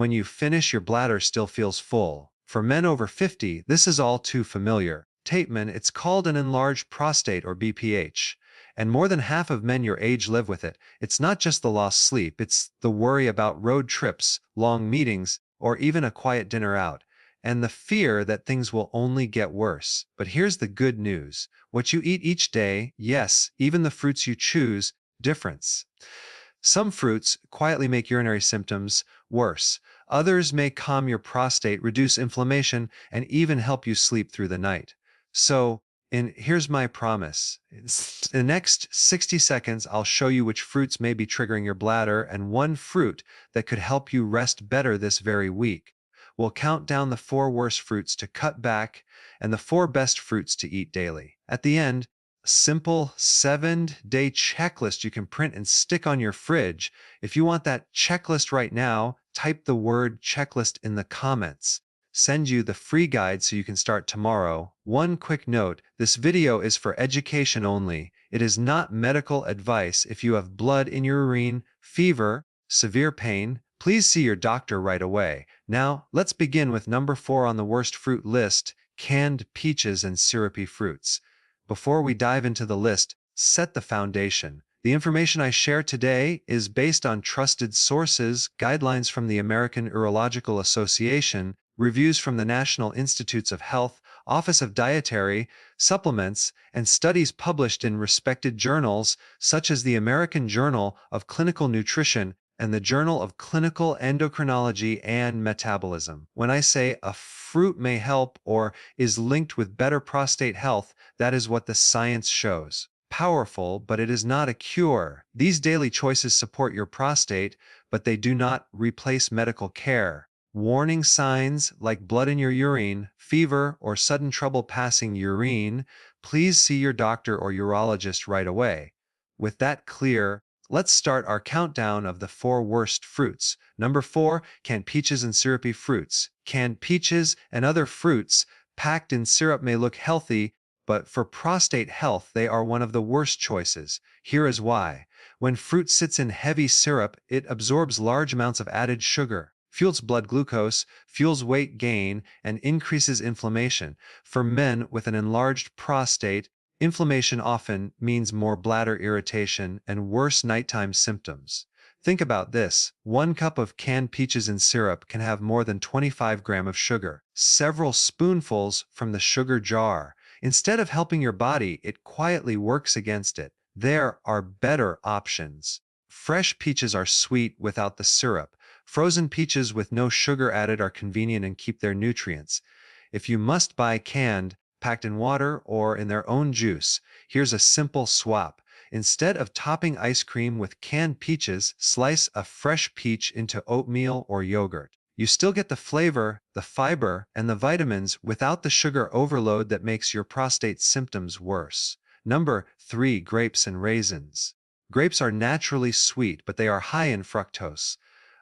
When you finish, your bladder still feels full. For men over 50, this is all too familiar. Tapeman, it's called an enlarged prostate or BPH. And more than half of men your age live with it. It's not just the lost sleep, it's the worry about road trips, long meetings, or even a quiet dinner out. And the fear that things will only get worse. But here's the good news. What you eat each day, yes, even the fruits you choose, difference. Some fruits quietly make urinary symptoms worse. Others may calm your prostate, reduce inflammation, and even help you sleep through the night. So, here's my promise. In the next 60 seconds, I'll show you which fruits may be triggering your bladder and one fruit that could help you rest better this very week. We'll count down the 4 worst fruits to cut back and the 4 best fruits to eat daily. At the end, a simple 7-day checklist you can print and stick on your fridge. If you want that checklist right now, type the word checklist in the comments. Send you the free guide so you can start tomorrow. One quick note, this video is for education only. It is not medical advice. If you have blood in your urine, fever, severe pain, please see your doctor right away. Now, let's begin with number 4 on the worst fruit list, canned peaches and syrupy fruits. Before we dive into the list, set the foundation. The information I share today is based on trusted sources, guidelines from the American Urological Association, reviews from the National Institutes of Health, Office of Dietary Supplements, and studies published in respected journals such as the American Journal of Clinical Nutrition and the Journal of Clinical Endocrinology and Metabolism. When I say a fruit may help or is linked with better prostate health, that is what the science shows. Powerful, but it is not a cure. These daily choices support your prostate, but they do not replace medical care. Warning signs like blood in your urine, fever, or sudden trouble passing urine, please see your doctor or urologist right away. With that clear, let's start our countdown of the 4 worst fruits. Number 4, canned peaches and syrupy fruits. Canned peaches and other fruits packed in syrup may look healthy, but for prostate health, they are one of the worst choices. Here is why. When fruit sits in heavy syrup, it absorbs large amounts of added sugar, fuels blood glucose, fuels weight gain, and increases inflammation. For men with an enlarged prostate, inflammation often means more bladder irritation and worse nighttime symptoms. Think about this. 1 cup of canned peaches in syrup can have more than 25 grams of sugar, several spoonfuls from the sugar jar. Instead of helping your body, it quietly works against it. There are better options. Fresh peaches are sweet without the syrup. Frozen peaches with no sugar added are convenient and keep their nutrients. If you must buy canned, packed in water or in their own juice, here's a simple swap. Instead of topping ice cream with canned peaches, slice a fresh peach into oatmeal or yogurt. You still get the flavor, the fiber, and the vitamins without the sugar overload that makes your prostate symptoms worse. Number 3, grapes and raisins. Grapes are naturally sweet, but they are high in fructose.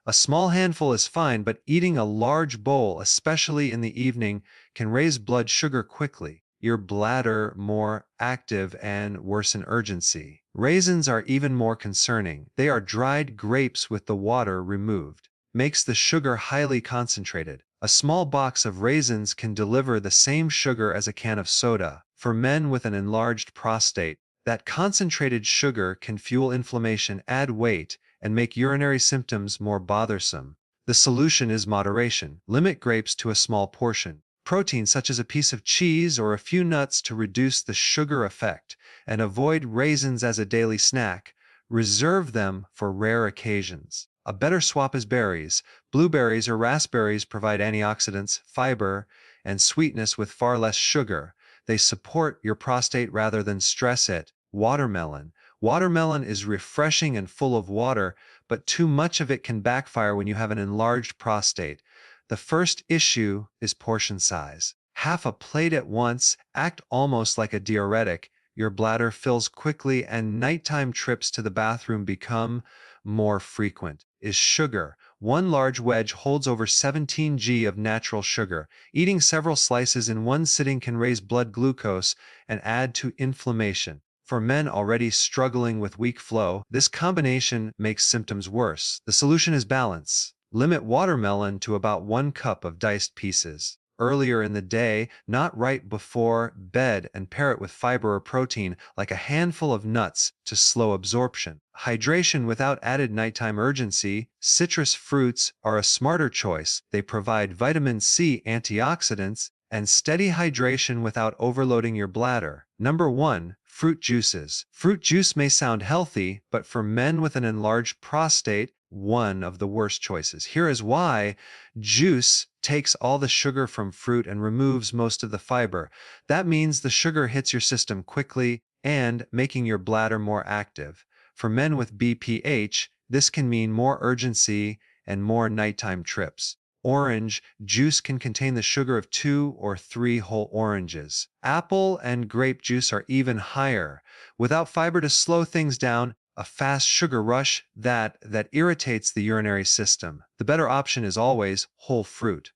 A small handful is fine, but eating a large bowl, especially in the evening, can raise blood sugar quickly, your bladder more active, and worsen urgency. Raisins are even more concerning. They are dried grapes with the water removed. Makes the sugar highly concentrated. A small box of raisins can deliver the same sugar as a can of soda. For men with an enlarged prostate, that concentrated sugar can fuel inflammation, add weight, and make urinary symptoms more bothersome. The solution is moderation. Limit grapes to a small portion. Protein such as a piece of cheese or a few nuts to reduce the sugar effect, and avoid raisins as a daily snack. Reserve them for rare occasions. A better swap is berries. Blueberries or raspberries provide antioxidants, fiber, and sweetness with far less sugar. They support your prostate rather than stress it. Watermelon. Watermelon is refreshing and full of water, but too much of it can backfire when you have an enlarged prostate. The first issue is portion size. Half a plate at once, act almost like a diuretic. Your bladder fills quickly and nighttime trips to the bathroom become more frequent. Is sugar. 1 large wedge holds over 17 g of natural sugar. Eating several slices in one sitting can raise blood glucose and add to inflammation. For men already struggling with weak flow, this combination makes symptoms worse. The solution is balance. Limit watermelon to about 1 cup of diced pieces earlier in the day, not right before bed, and pair it with fiber or protein like a handful of nuts to slow absorption. Hydration without added nighttime urgency. Citrus fruits are a smarter choice. They provide vitamin C, antioxidants, and steady hydration without overloading your bladder. Number 1. Fruit juices. Fruit juice may sound healthy, but for men with an enlarged prostate, one of the worst choices. Here is why. Juice takes all the sugar from fruit and removes most of the fiber. That means the sugar hits your system quickly and making your bladder more active. For men with BPH, this can mean more urgency and more nighttime trips. Orange juice can contain the sugar of 2 or 3 whole oranges. Apple and grape juice are even higher. Without fiber to slow things down, a fast sugar rush that irritates the urinary system. The better option is always whole fruit.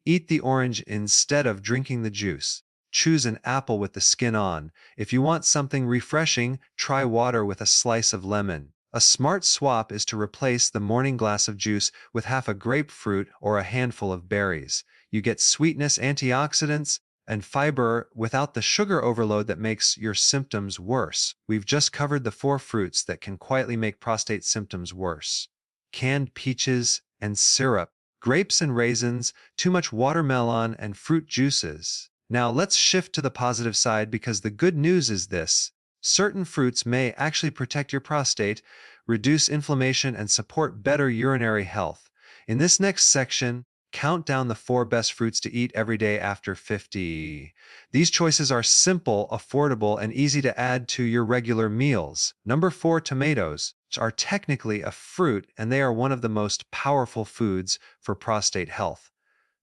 Eat the orange instead of drinking the juice. Choose an apple with the skin on. If you want something refreshing, try water with a slice of lemon. A smart swap is to replace the morning glass of juice with half a grapefruit or a handful of berries. You get sweetness, antioxidants, and fiber without the sugar overload that makes your symptoms worse. We've just covered the 4 fruits that can quietly make prostate symptoms worse: canned peaches and syrup, grapes and raisins, too much watermelon, and fruit juices. Now let's shift to the positive side, because the good news is this: certain fruits may actually protect your prostate, reduce inflammation, and support better urinary health. In this next section, count down the 4 best fruits to eat every day after 50. These choices are simple, affordable, and easy to add to your regular meals. Number 4, tomatoes, which are technically a fruit, and they are one of the most powerful foods for prostate health.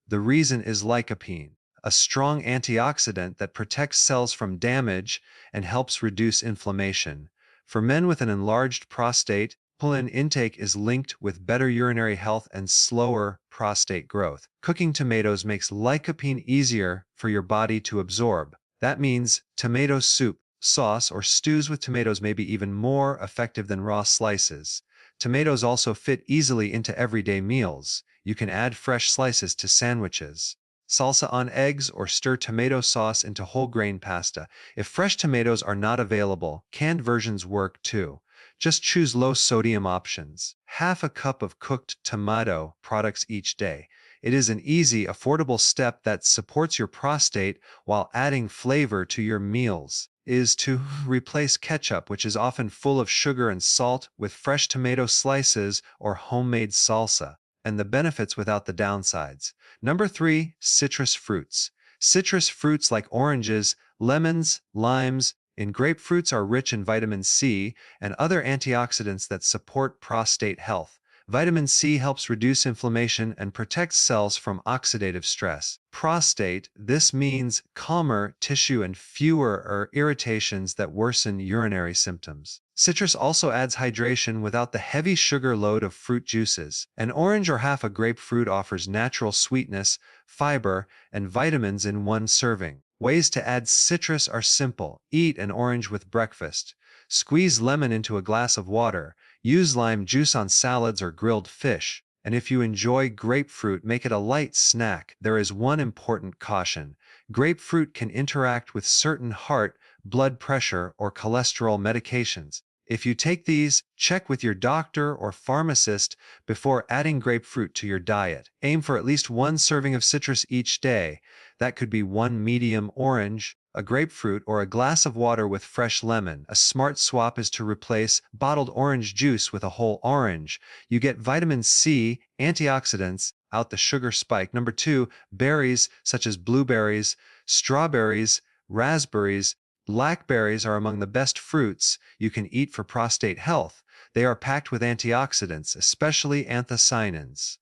The reason is lycopene, a strong antioxidant that protects cells from damage and helps reduce inflammation. For men with an enlarged prostate, insulin intake is linked with better urinary health and slower prostate growth. Cooking tomatoes makes lycopene easier for your body to absorb. That means tomato soup, sauce, or stews with tomatoes may be even more effective than raw slices. Tomatoes also fit easily into everyday meals. You can add fresh slices to sandwiches, salsa on eggs, or stir tomato sauce into whole grain pasta. If fresh tomatoes are not available, canned versions work too. Just choose low-sodium options. Half a cup of cooked tomato products each day. It is an easy, affordable step that supports your prostate while adding flavor to your meals. Is to replace ketchup, which is often full of sugar and salt, with fresh tomato slices or homemade salsa, and the benefits without the downsides. Number 3, citrus fruits. Citrus fruits like oranges, lemons, limes, and grapefruits are rich in vitamin C and other antioxidants that support prostate health. Vitamin C helps reduce inflammation and protects cells from oxidative stress. Prostate, this means calmer tissue and fewer irritations that worsen urinary symptoms. Citrus also adds hydration without the heavy sugar load of fruit juices. An orange or half a grapefruit offers natural sweetness, fiber, and vitamins in one serving. Ways to add citrus are simple. Eat an orange with breakfast. Squeeze lemon into a glass of water. Use lime juice on salads or grilled fish. And if you enjoy grapefruit, make it a light snack. There is one important caution. Grapefruit can interact with certain heart, blood pressure, or cholesterol medications. If you take these, check with your doctor or pharmacist before adding grapefruit to your diet. Aim for at least 1 serving of citrus each day. That could be 1 medium orange, a grapefruit, or a glass of water with fresh lemon. A smart swap is to replace bottled orange juice with a whole orange. You get vitamin C, antioxidants, out the sugar spike. Number 2, berries such as blueberries, strawberries, raspberries, blackberries are among the best fruits you can eat for prostate health. They are packed with antioxidants, especially anthocyanins.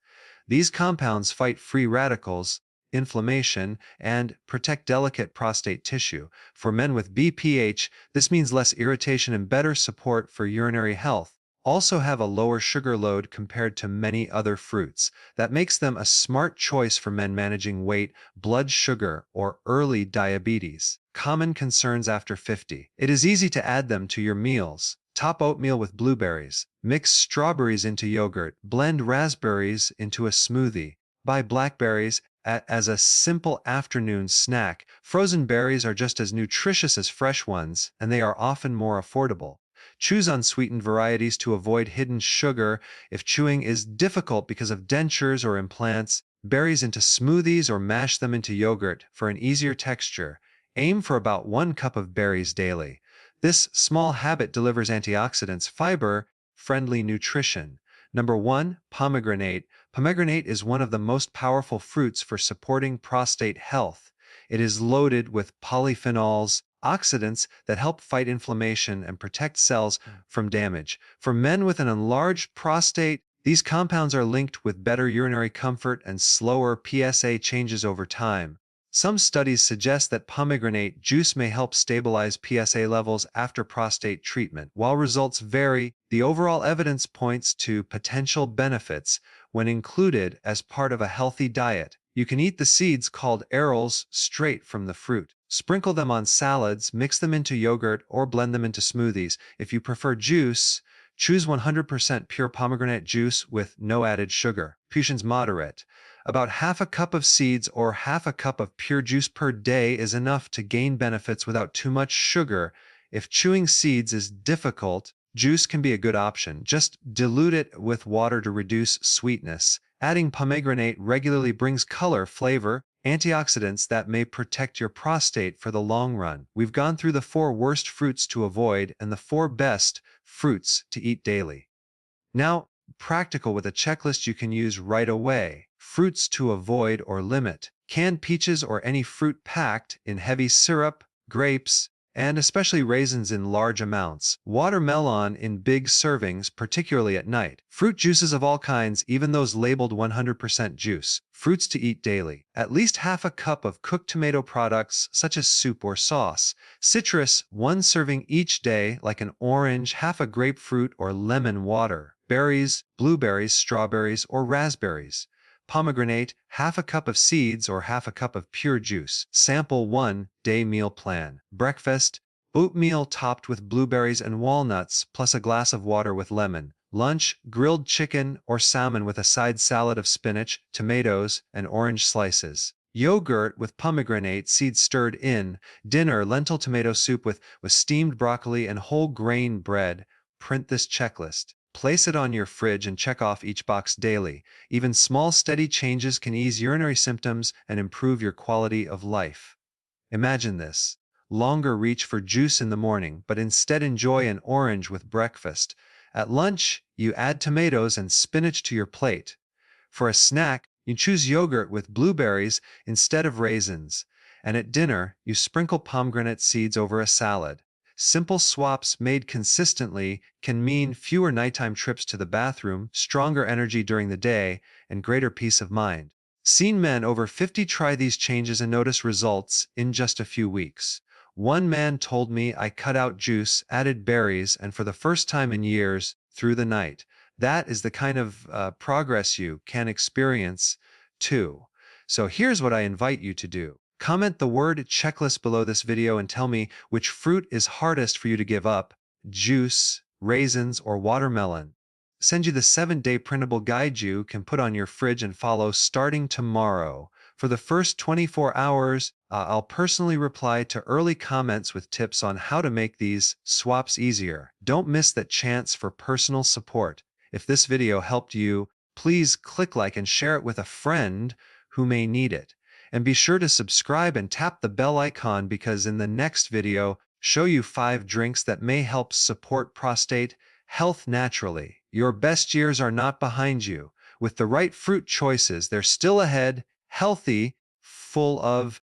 These compounds fight free radicals, inflammation, and protect delicate prostate tissue. For men with BPH, this means less irritation and better support for urinary health. Also have a lower sugar load compared to many other fruits. That makes them a smart choice for men managing weight, blood sugar, or early diabetes. Common concerns after 50. It is easy to add them to your meals. Top oatmeal with blueberries. Mix strawberries into yogurt. Blend raspberries into a smoothie. Buy blackberries as a simple afternoon snack. Frozen berries are just as nutritious as fresh ones, and they are often more affordable. Choose unsweetened varieties to avoid hidden sugar. If chewing is difficult because of dentures or implants, berries into smoothies or mash them into yogurt for an easier texture. Aim for about 1 cup of berries daily. This small habit delivers antioxidants, fiber, friendly nutrition. Number 1, pomegranate. Pomegranate is one of the most powerful fruits for supporting prostate health. It is loaded with polyphenols, oxidants that help fight inflammation and protect cells from damage. For men with an enlarged prostate, these compounds are linked with better urinary comfort and slower PSA changes over time. Some studies suggest that pomegranate juice may help stabilize PSA levels after prostate treatment. While results vary, the overall evidence points to potential benefits when included as part of a healthy diet. You can eat the seeds called arils straight from the fruit. Sprinkle them on salads, mix them into yogurt, or blend them into smoothies. If you prefer juice, choose 100% pure pomegranate juice with no added sugar. Portions moderate. About half a cup of seeds or half a cup of pure juice per day is enough to gain benefits without too much sugar. If chewing seeds is difficult, juice can be a good option. Just dilute it with water to reduce sweetness. Adding pomegranate regularly brings color, flavor, antioxidants that may protect your prostate for the long run. We've gone through the 4 worst fruits to avoid and the 4 best fruits to eat daily. Now, practical with a checklist you can use right away. Fruits to avoid or limit. Canned peaches or any fruit packed in heavy syrup, grapes, and especially raisins in large amounts. Watermelon in big servings, particularly at night. Fruit juices of all kinds, even those labeled 100% juice. Fruits to eat daily. At least half a cup of cooked tomato products, such as soup or sauce. Citrus, 1 serving each day, like an orange, half a grapefruit or lemon water. Berries, blueberries, strawberries, or raspberries. Pomegranate, half a cup of seeds or half a cup of pure juice. Sample 1 day meal plan. Breakfast, oatmeal topped with blueberries and walnuts, plus a glass of water with lemon. Lunch, grilled chicken or salmon with a side salad of spinach, tomatoes, and orange slices. Yogurt with pomegranate seeds stirred in. Dinner, lentil tomato soup with steamed broccoli and whole grain bread. Print this checklist. Place it on your fridge and check off each box daily. Even small, steady changes can ease urinary symptoms and improve your quality of life. Imagine this. Longer reach for juice in the morning, but instead enjoy an orange with breakfast. At lunch, you add tomatoes and spinach to your plate. For a snack, you choose yogurt with blueberries instead of raisins. And at dinner, you sprinkle pomegranate seeds over a salad. Simple swaps made consistently can mean fewer nighttime trips to the bathroom, stronger energy during the day, and greater peace of mind. Seen men over 50 try these changes and notice results in just a few weeks. One man told me, I cut out juice, added berries, and for the first time in years, through the night. That is the kind of progress you can experience too. So here's what I invite you to do. Comment the word checklist below this video and tell me which fruit is hardest for you to give up: juice, raisins, or watermelon. Send you the 7-day printable guide you can put on your fridge and follow starting tomorrow. For the first 24 hours, I'll personally reply to early comments with tips on how to make these swaps easier. Don't miss that chance for personal support. If this video helped you, please click like and share it with a friend who may need it. And be sure to subscribe and tap the bell icon, because in the next video, show you 5 drinks that may help support prostate health naturally. Your best years are not behind you. With the right fruit choices, they're still ahead, healthy, full of